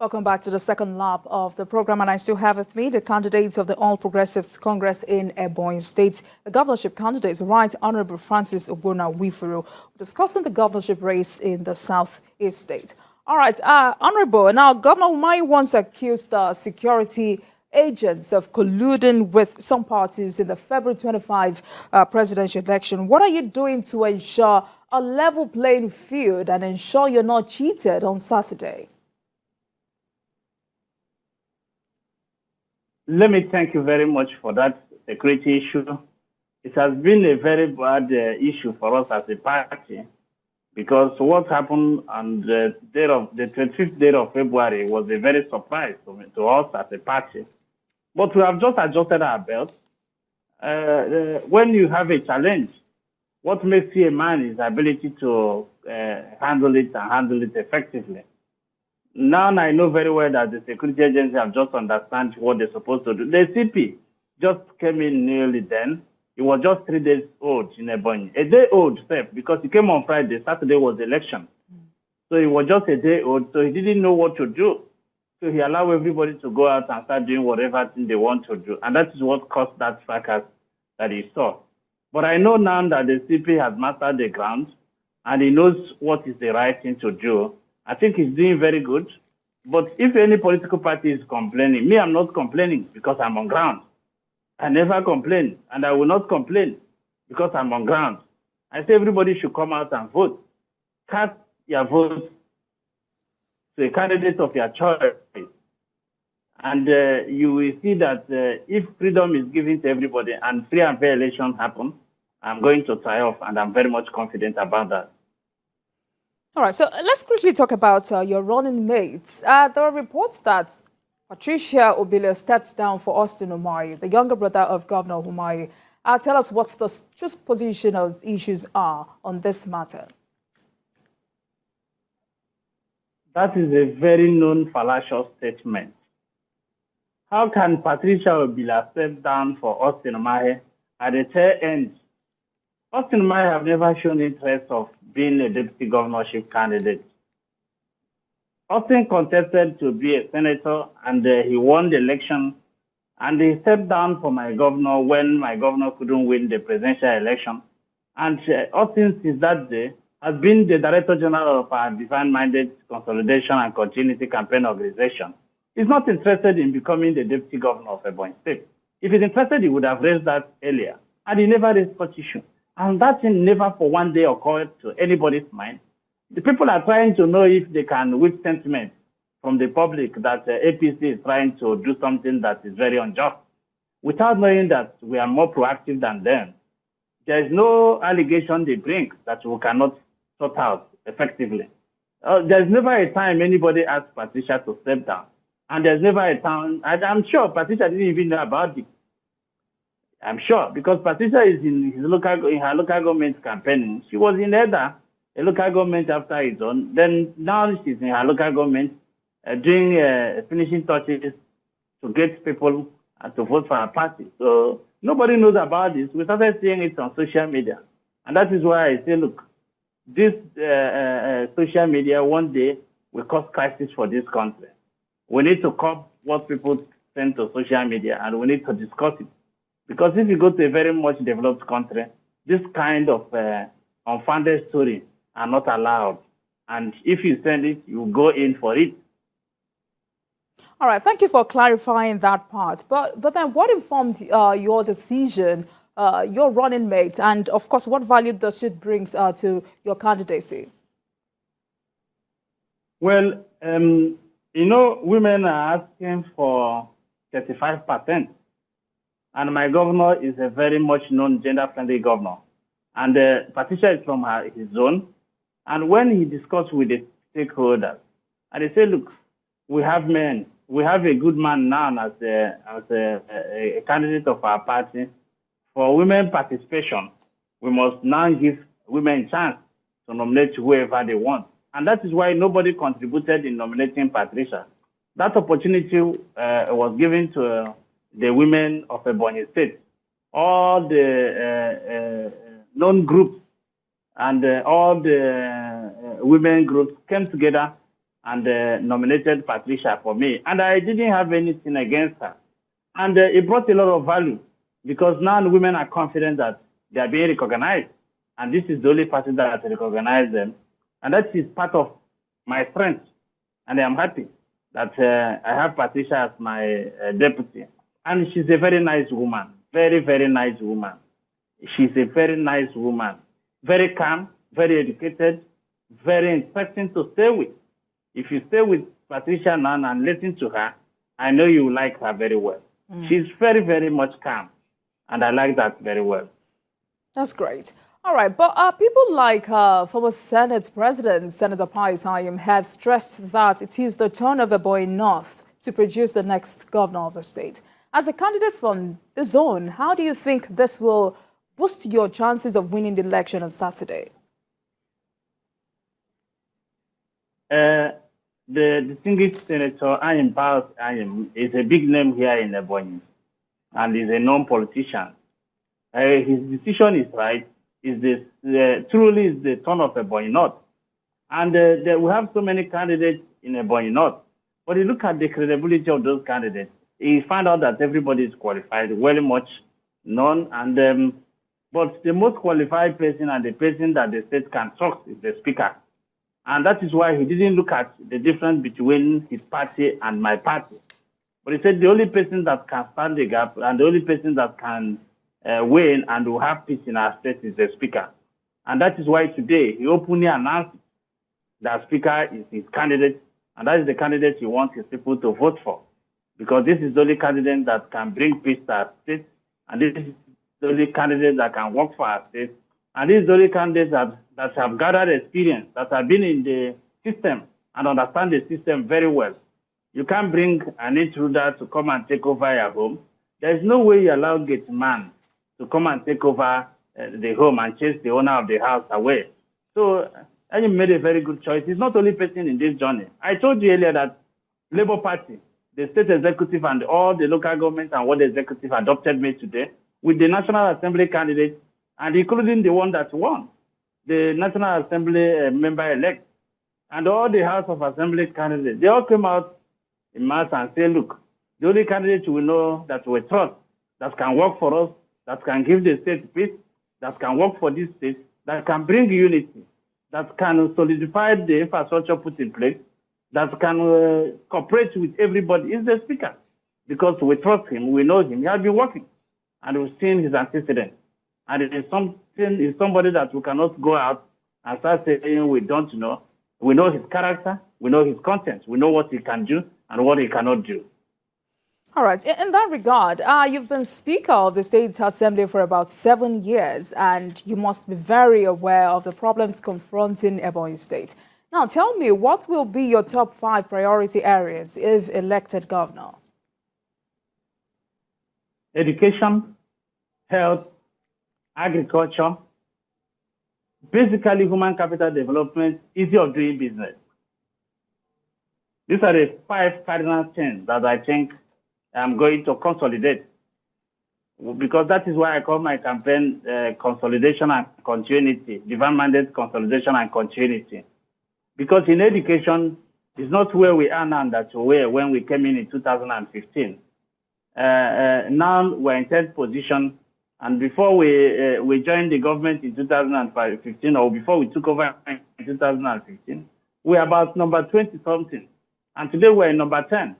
Welcome back to the second lap of the program, and I still have with me the candidates of the All Progressives Congress in Ebonyi State, the governorship candidates, Right Honorable Francis Ogbonna Nwifuru, discussing the governorship race in the Southeast State. All right, Honorable, now Governor Umahi once accused security agents of colluding with some parties in the February 25 presidential election. What are you doing to ensure a level playing field and ensure you're not cheated on Saturday? Let me thank you very much for that security issue. It has been a very bad issue for us as a party because what happened on the 25th day of February was a very surprise to us as a party. But we have just adjusted our belt. When you have a challenge, what makes you a man is the ability to handle it and handle it effectively. Now I know very well that the security agency have just understand what they're supposed to do. The CP just came in nearly then. He was just 3 days old in Ebonyi. A day old, Steph, because he came on Friday. Saturday was the election. So he was just a day old, so he didn't know what to do. So he allowed everybody to go out and start doing whatever thing they want to do. And that is what caused that fracas that he saw. But I know now that the CP has mastered the ground and he knows what is the right thing to do. I think he's doing very good. But if any political party is complaining, me, I'm not complaining because I'm on ground. I never complain, and I will not complain because I'm on ground. I say everybody should come out and vote. Cast your vote to a candidate of your choice. And you will see that if freedom is given to everybody and free and fair election happen, I'm going to triumph, and I'm very much confident about that. All right, so let's quickly talk about your running mates. There are reports that Patricia Obile stepped down for Austin Umahi, the younger brother of Governor Umahi. Tell us what's the just position of issues are on this matter. That is a very known fallacious statement. How can Patricia Obile step down for Austin Umahi at the tail end? Austin Umahi have never shown interest of being a deputy governorship candidate. Austin contested to be a senator and he won the election, and he stepped down for my governor when my governor couldn't win the presidential election. And Austin, since that day, has been the Director General of our Divine-Minded Consolidation and Continuity Campaign Organization. He's not interested in becoming the Deputy Governor of Ebonyi State. If he's interested, he would have raised that earlier. And he never raised such issue. And that thing never for one day occurred to anybody's mind. The people are trying to know if they can whip sentiment from the public that APC is trying to do something that is very unjust, without knowing that we are more proactive than them. There is no allegation they bring that we cannot sort out effectively. There's never a time anybody asked Patricia to step down. And there's never a time, and I'm sure Patricia didn't even know about it. I'm sure, because Patricia is in her local government campaigning. She was in Eda, a local government after his own. Then now she's in her local government doing finishing touches to get people to vote for her party. So nobody knows about this. We started seeing it on social media. And that is why I say, look, this social media one day will cause crisis for this country. We need to curb what people send to social media, and we need to discuss it. Because if you go to a very much developed country, this kind of unfounded story are not allowed. And if you send it, you go in for it. All right, thank you for clarifying that part. But then what informed your decision, your running mate, and of course, what value does it bring to your candidacy? Well, you know, women are asking for 35%. And my governor is a very much known gender-friendly governor. And Patricia is from his zone. And when he discussed with the stakeholders, and they say, look, we have men. We have a good man now as a candidate of our party. For women participation, we must now give women a chance to nominate whoever they want. And that is why nobody contributed in nominating Patricia. That opportunity was given to the women of Ebonyi State. All the known groups and all the women groups came together and nominated Patricia for me. And I didn't have anything against her. And it brought a lot of value because now women are confident that they are being recognized. And this is the only party that recognizes them. And that is part of my strength. And I'm happy that I have Patricia as my deputy. And she's a very nice woman, very, very nice woman. She's a very nice woman, very calm, very educated, very interesting to stay with. If you stay with Patricia now and listen to her, I know you like her very well. She's very, very much calm, and I like that very well. That's great. All right, but people like former Senate President Senator Pius Ayim have stressed that it is the turn of Ebonyi North to produce the next governor of the state. As a candidate from the zone, how do you think this will boost your chances of winning the election on Saturday? The distinguished Senator Ayim Pius Ayim is a big name here in Ebonyi, and is a known politician. His decision is right. Truly is the turn of Ebonyi North. And we have so many candidates in Ebonyi North. But you look at the credibility of those candidates, you find out that everybody is qualified, very much known. And but the most qualified person and the person that the state can trust is the speaker. And that is why he didn't look at the difference between his party and my party. But he said the only person that can stand the gap and the only person that can win and will have peace in our state is the speaker. And that is why today he openly announced that speaker is his candidate, and that is the candidate he wants his people to vote for. Because this is the only candidate that can bring peace to our state, and this is the only candidate that can work for our state, and this is the only candidate that have gathered experience, that have been in the system and understand the system very well. You can't bring an intruder to come and take over your home. There is no way you allow gate man to come and take over the home and chase the owner of the house away. So you made a very good choice. He's not the only person in this journey. I told you earlier that Labour Party, the state executive and all the local governments and what the executive adopted me today with the National Assembly candidates, and including the one that won, the National Assembly member-elect, and all the House of Assembly candidates. They all came out in mass and say, look, the only candidate we know that we trust, that can work for us, that can give the state peace, that can work for this state, that can bring unity, that can solidify the infrastructure put in place, that can cooperate with everybody is the speaker. Because we trust him, we know him, he has been working, and we've seen his antecedents. And it is somebody that we cannot go out and start saying we don't know. We know his character, we know his content, we know what he can do and what he cannot do. All right. In that regard, you've been Speaker of the State Assembly for about 7 years, and you must be very aware of the problems confronting Ebonyi State. Now, tell me, what will be your top 5 priority areas if elected governor? Education, health, agriculture, basically human capital development, easy of doing business. These are the 5 cardinal things that I think I'm going to consolidate, because that is why I call my campaign consolidation and continuity, divine mandate consolidation and continuity. Because in education, it's not where we are now that we were when we came in 2015. Now we're in 10th position, and before we joined the government in 2015, or before we took over in 2015, we were about number 20-something, and today we're in number 10.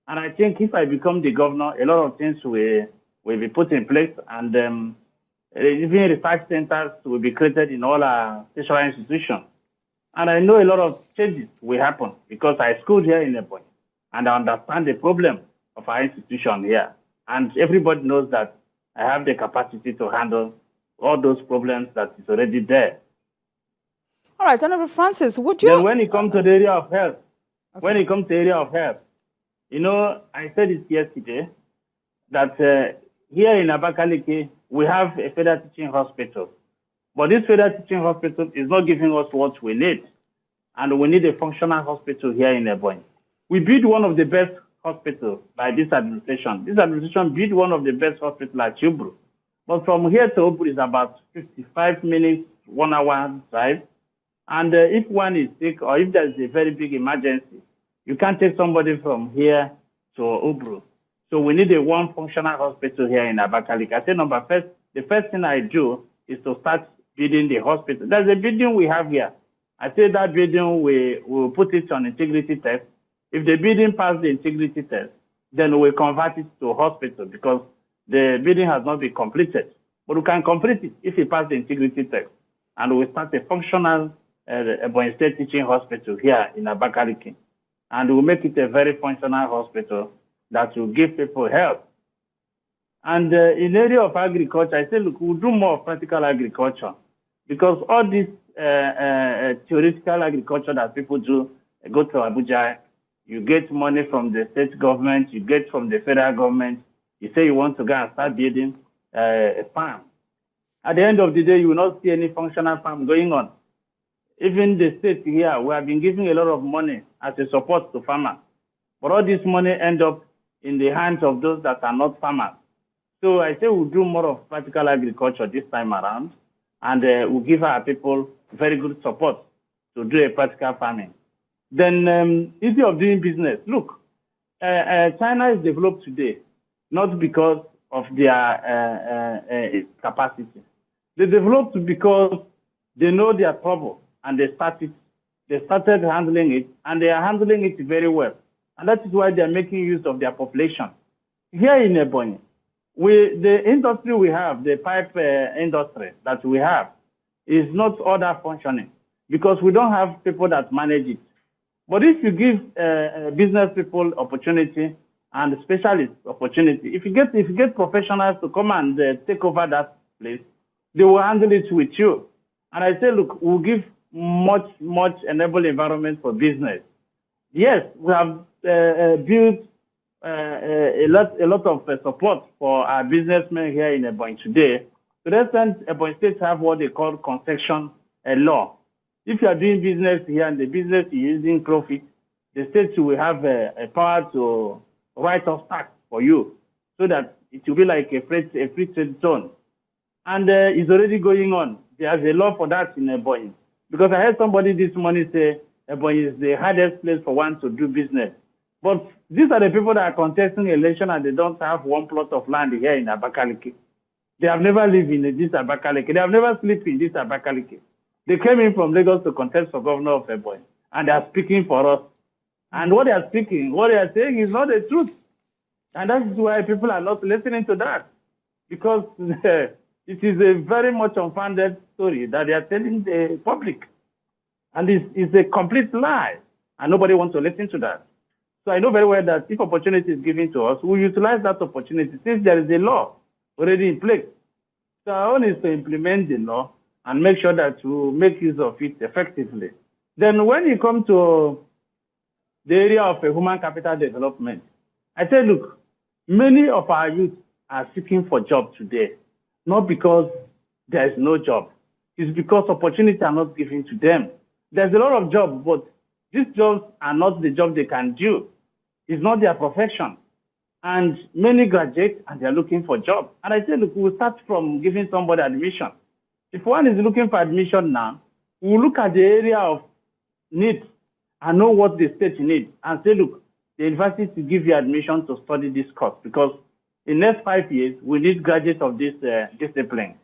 And I think if I become the governor, a lot of things will be put in place, and even research centers will be created in all our tertiary institutions. And I know a lot of changes will happen because I schooled here in Ebonyi, and I understand the problem of our institution here. And everybody knows that I have the capacity to handle all those problems that is already there. All right, Honorable Francis, would you... Then when it comes to the area of health, you know, I said it yesterday that here in Abakaliki, we have a federal teaching hospital. But this federal teaching hospital is not giving us what we need. And we need a functional hospital here in Ebonyi. We built one of the best hospitals by this administration. This administration built one of the best hospitals at Ubru. But from here to Ubru is about 55 minutes, 1 hour drive. And if one is sick or if there's a very big emergency, you can't take somebody from here to Ubru. So we need a one functional hospital here in Abakaliki. I said, the first thing I do is to start building the hospital. There's a building we have here. I said that building, we will put it on integrity test. If the building passes the integrity test, then we convert it to a hospital because the building has not been completed. But we can complete it if it passes the integrity test. And we start a functional Ebonyi State Teaching Hospital here in Abakaliki. And we'll make it a very functional hospital that will give people help. And in the area of agriculture, I say, look, we'll do more of practical agriculture because all this theoretical agriculture that people do, go to Abuja, you get money from the state government, you get from the federal government, you say you want to go and start building a farm. At the end of the day, you will not see any functional farm going on. Even the state here, we have been giving a lot of money as a support to farmers. But all this money ends up in the hands of those that are not farmers. So I say we'll do more of practical agriculture this time around, and we'll give our people very good support to do a practical farming. Then easy of doing business. Look, China is developed today, not because of their capacity. They developed because they know their trouble and they started handling it, and they are handling it very well. And that is why they are making use of their population. Here in Ebonyi, the industry we have, the pipe industry that we have, is not all that functioning because we don't have people that manage it. But if you give business people opportunity and specialists opportunity, if you get professionals to come and take over that place, they will handle it with you. And I say, look, we'll give much enable environment for business. Yes, we have built a lot of support for our businessmen here in Ebonyi today. To the extent, Ebonyi states have what they call concession law. If you are doing business here and the business is using profit, the state will have a power to write off tax for you so that it will be like a free trade zone. And it's already going on. There's a law for that in Ebonyi. Because I heard somebody this morning say Ebonyi is the hardest place for one to do business. But these are the people that are contesting election and they don't have one plot of land here in Abakaliki. They have never lived in this Abakaliki. They have never slept in this Abakaliki. They came in from Lagos to contest for governor of Ebonyi. And they are speaking for us. And what they are saying is not the truth. And that's why people are not listening to that. Because it is a very much unfounded story that they are telling the public. And it's a complete lie. And nobody wants to listen to that. So I know very well that if opportunity is given to us, we utilize that opportunity since there is a law already in place. So our own is to implement the law and make sure that we make use of it effectively. Then when you come to the area of human capital development, I say, look, many of our youth are seeking for jobs today, not because there is no job. It's because opportunities are not given to them. There's a lot of jobs, but these jobs are not the job they can do. It's not their profession. And many graduate and they're looking for jobs. And I say, look, we'll start from giving somebody admission. If one is looking for admission now, we'll look at the area of needs and know what the state needs and say, look, the university to give you admission to study this course because in the next 5 years, we need graduates of this discipline.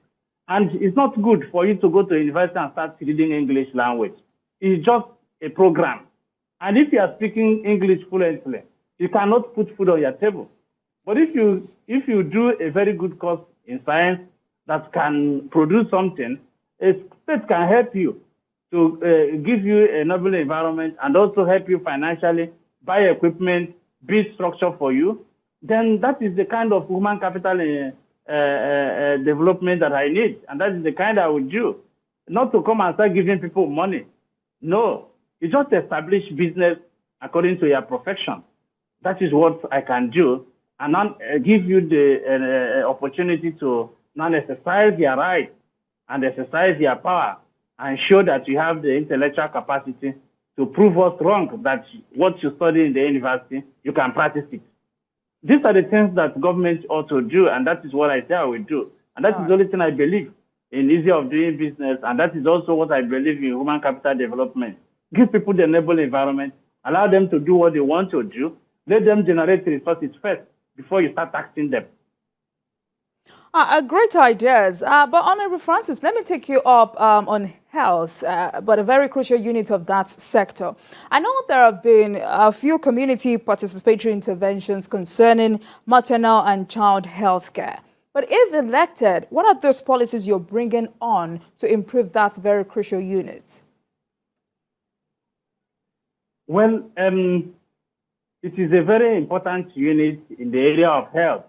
And it's not good for you to go to university and start reading English language. It's just a program. And if you are speaking English fluently, you cannot put food on your table. But if you do a very good course in science that can produce something, a state can help you to give you a noble environment and also help you financially, buy equipment, build structure for you, then that is the kind of human capital development that I need. And that is the kind I would do. Not to come and start giving people money. No, you just establish business according to your profession. That is what I can do. And now give you the opportunity to now exercise your right and exercise your power and show that you have the intellectual capacity to prove us wrong, that what you study in the university, you can practice it. These are the things that government ought to do, and that is what I say I will do. And that is the only thing I believe. in ease of doing business, and that is also what I believe in human capital development. Give people the enable environment, allow them to do what they want to do, let them generate resources first before you start taxing them. Great ideas. But Honorable Francis, let me take you up on health, but a very crucial unit of that sector. I know there have been a few community participatory interventions concerning maternal and child health care. But if elected, what are those policies you're bringing on to improve that very crucial unit? Well, it is a very important unit in the area of health.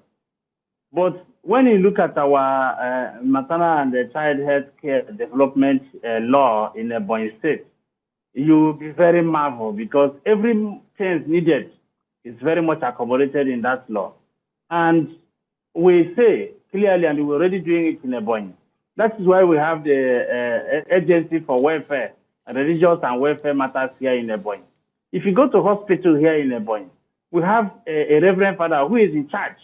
But when you look at our maternal and child health care development law in Ebonyi State, you will be very marveled because every change needed is very much accommodated in that law. And we say clearly, and we're already doing it in Ebonyi, that is why we have the Agency for Welfare, Religious and Welfare Matters here in Ebonyi. If you go to hospital here in Ebonyi, we have a Reverend Father who is in charge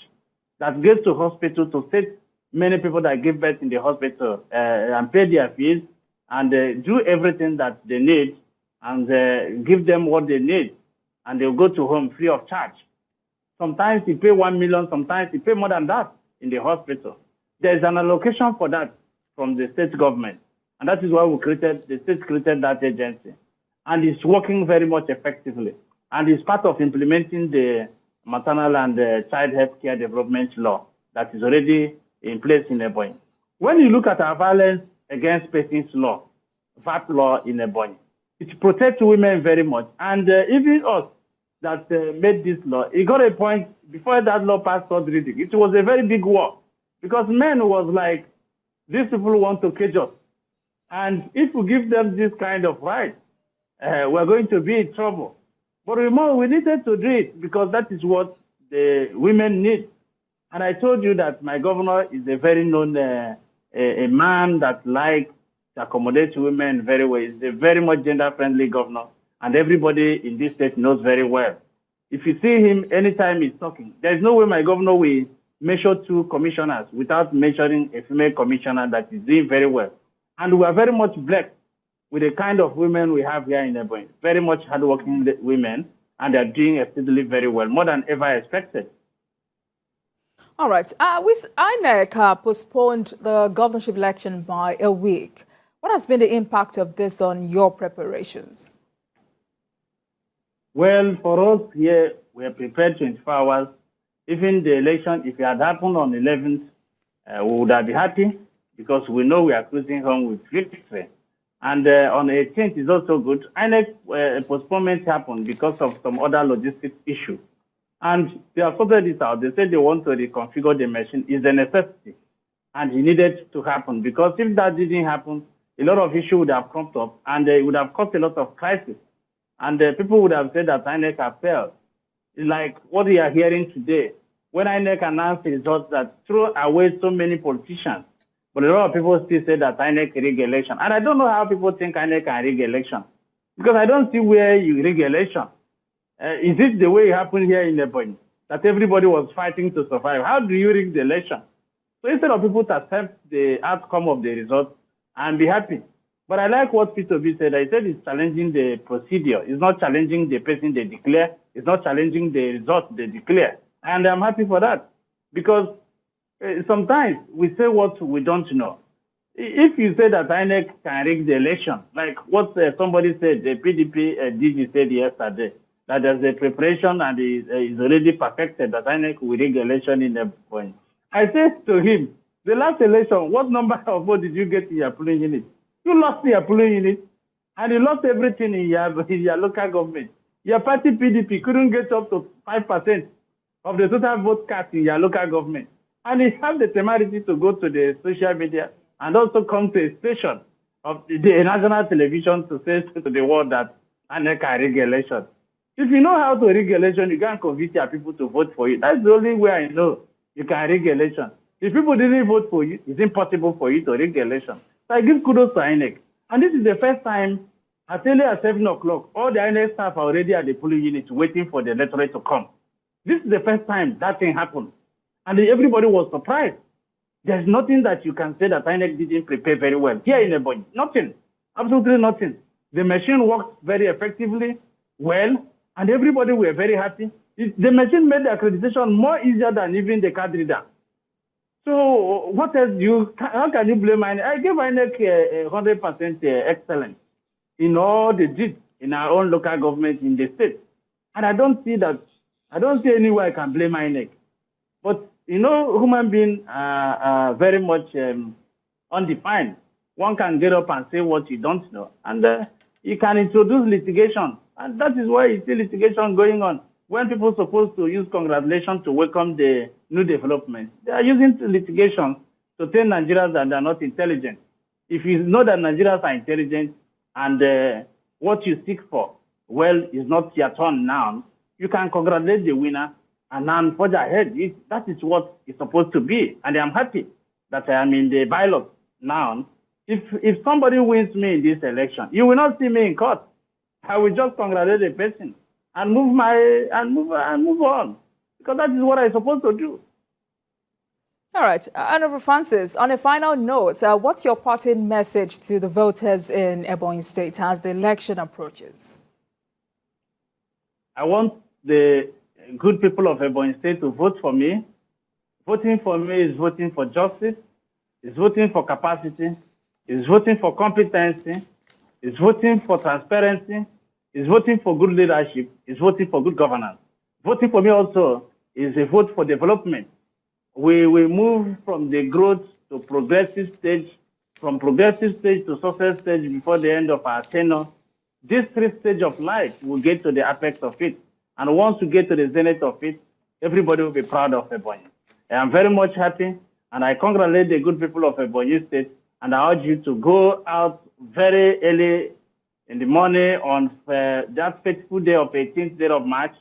that goes to hospital to take many people that give birth in the hospital and pay their fees and do everything that they need and give them what they need. And they'll go to home free of charge. Sometimes you pay 1 million, sometimes you pay more than that in the hospital. There's an allocation for that from the state government. And that is why the state created that agency. And it's working very much effectively. And it's part of implementing the maternal and child health care development law that is already in place in Ebonyi. When you look at our violence against persons law, VAT law in Ebonyi, it protects women very much. And even us that made this law, it got a point before that law passed third reading. It was a very big war because men was like, these people want to cage us. And if we give them this kind of right, we're going to be in trouble. But remember, we needed to do it because that is what the women need. And I told you that my governor is a very known a man that likes to accommodate women very well. He's a very much gender-friendly governor, and everybody in this state knows very well. If you see him anytime he's talking, there's no way my governor will measure 2 commissioners without measuring a female commissioner that is doing very well. And we are very much blessed with the kind of women we have here in Ebonyi. Very much hardworking women, and they're doing exceedingly very well, more than ever expected. All right. INEC postponed the governorship election by a week. What has been the impact of this on your preparations? Well, for us here, we are prepared 24 hours. Even the election, if it had happened on 11th, we would have been happy because we know we are cruising home with victory. And on 18th is also good. INEC postponement happened because of some other logistics issue. And they have sorted this out. They said they want to reconfigure the machine. It's a necessity. And it needed to happen because if that didn't happen, a lot of issues would have come up and it would have caused a lot of crisis. And people would have said that INEC have failed. It's like what we are hearing today. When INEC announced the results that threw away so many politicians, but a lot of people still say that INEC rig election. And I don't know how people think INEC can rig election. Because I don't see where you rig election. Is it the way it happened here in Ebonyi? That everybody was fighting to survive? How do you rig the election? So instead of people to accept the outcome of the result and be happy. But I like what Peter B said. I said it's challenging the procedure. It's not challenging the person they declare. It's not challenging the result they declare. And I'm happy for that. Because sometimes we say what we don't know. If you say that INEC can rig the election, like what somebody said, the PDP DG said yesterday, that there's a preparation and is already perfected that INEC will rig the election in the point. I said to him, the last election, what number of votes did you get in your polling unit? You lost your polling unit, and you lost everything in your local government. Your party PDP couldn't get up to 5% of the total vote cast in your local government. And you have the temerity to go to the social media and also come to a station of the national television to say to the world that INEC can rig election. If you know how to rig election, you can convince your people to vote for you. That's the only way I know you can rig election. If people didn't vote for you, it's impossible for you to rig election. So I give kudos to INEC. And this is the first time, as early as 7 o'clock, all the INEC staff are already at the polling unit waiting for the electorate to come. This is the first time that thing happened. And everybody was surprised. There's nothing that you can say that INEC didn't prepare very well. Here in Ebonyi, nothing. Absolutely nothing. The machine worked very effectively, well, and everybody were very happy. The machine made the accreditation more easier than even the card reader. So what else how can you blame INEC? I give INEC 100% excellence in all they did in our own local government in the state. And I don't see any way I can blame INEC. But, human beings are very much undefined. One can get up and say what you don't know. And you can introduce litigation. And that is why you see litigation going on. When people are supposed to use congratulations to welcome the new development, they are using litigation to tell Nigerians that they are not intelligent. If you know that Nigerians are intelligent and what you seek for, well, is not your turn now, you can congratulate the winner and now forge ahead. That is what it's supposed to be. And I'm happy that I am in the ballot now. If somebody wins me in this election, you will not see me in court. I will just congratulate the person and move on, because that is what I'm supposed to do. All right, Honorable Francis, on a final note, what's your parting message to the voters in Ebonyi State as the election approaches? I want the good people of Ebonyi State to vote for me. Voting for me is voting for justice, is voting for capacity, is voting for competency, is voting for transparency, is voting for good leadership, is voting for good governance. Voting for me also is a vote for development. We will move from the growth to progressive stage, from progressive stage to success stage before the end of our tenure. This three stages of life will get to the apex of it. And once we get to the zenith of it, everybody will be proud of Ebonyi. I am very much happy, and I congratulate the good people of Ebonyi State, and I urge you to go out very early in the morning on that fateful day of 18th day of March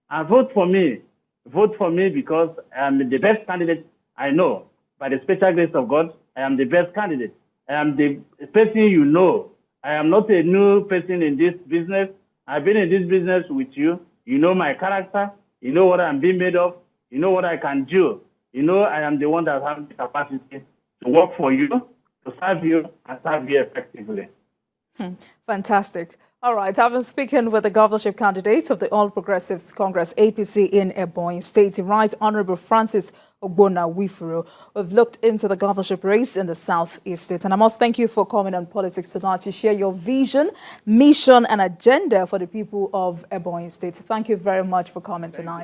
and vote for me. Vote for me because I am the best candidate I know. By the special grace of God, I am the best candidate. I am the person you know. I am not a new person in this business. I've been in this business with you. You know my character. You know what I'm being made of. You know what I can do. You know I am the one that has the capacity to work for you, to serve you, and serve you effectively. Fantastic. All right, I've been speaking with the governorship candidate of the All Progressives Congress, APC, in Ebonyi State, Right Honorable Francis Ogbonna Nwifuru. We've looked into the governorship race in the Southeast State. And I must thank you for coming on Politics Tonight to share your vision, mission, and agenda for the people of Ebonyi State. Thank you very much for coming tonight.